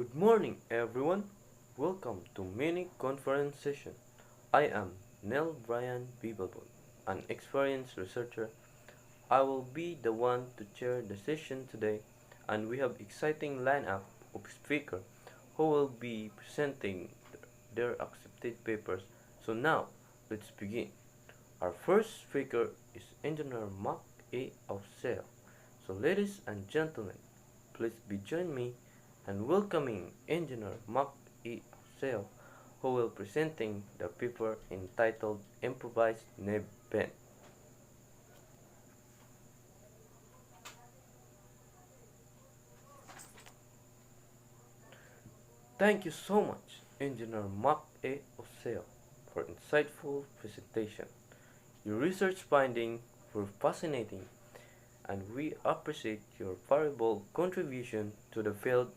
Good morning, everyone. Welcome to mini conference session. I am Neil Brian Bibelbon, an experienced researcher. I will be the one to chair the session today, and we have exciting lineup of speakers who will be presenting their accepted papers. So now, let's begin. Our first speaker is Engineer Mark A. Ausell. So ladies and gentlemen, please be join me and welcoming Engineer Mark E. Ausell, who will presenting the paper entitled Improvised Nib Bend. Thank you so much, Engineer Mark A. Ausell, for insightful presentation. Your research findings were fascinating, and we appreciate your valuable contribution to the field.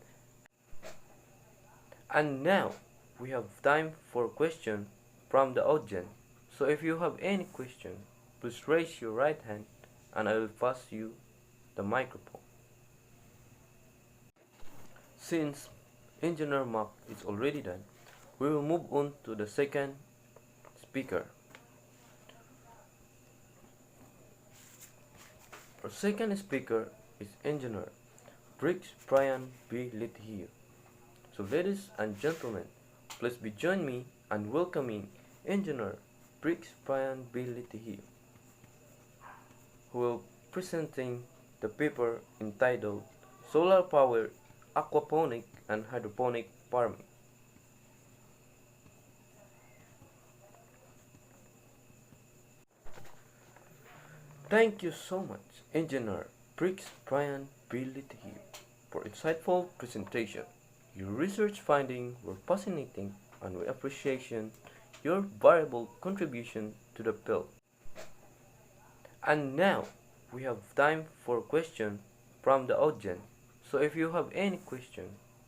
And now we have time for questions from the audience. So if you have any question, please raise your right hand and I will pass you the microphone. Since Engineer Mark is already done, we will move on to the second speaker. Our second speaker is Engineer Briggs Brian B. Lithier. So ladies and gentlemen, please be join me and welcoming Engineer Briggs Brian B. Lithier, who will presenting the paper entitled Solar Power, Aquaponic and Hydroponic Farming. Thank you so much, Engineer Briggs Brian B. Lithier, for insightful presentation. Your research findings were fascinating and we appreciate your valuable contribution to the field. And now we have time for questions from the audience. So if you have any question,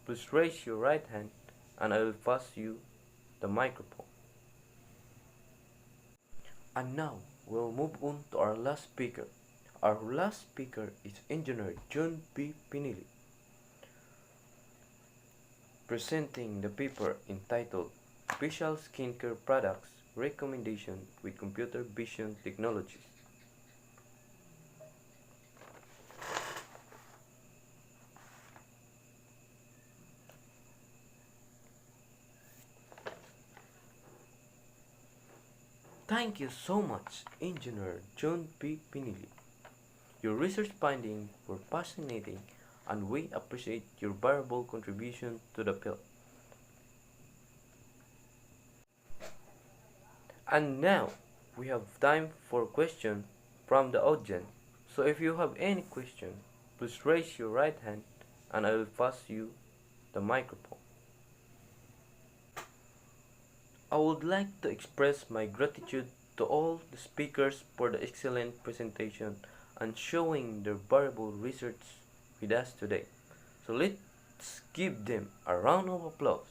please raise your right hand and I will pass you the microphone. And now we'll move on to our last speaker. Our last speaker is Engineer John B. Pinelli, presenting the paper entitled Facial Skincare Products Recommendation with Computer Vision Technologies. Thank you so much, Engineer John B. Pinelli. Your research findings were fascinating and we appreciate your valuable contribution to the field. And now we have time for questions from the audience. So if you have any question, please raise your right hand and I will pass you the microphone. I would like to express my gratitude to all the speakers for the excellent presentation and showing their valuable research with us today. So let's give them a round of applause.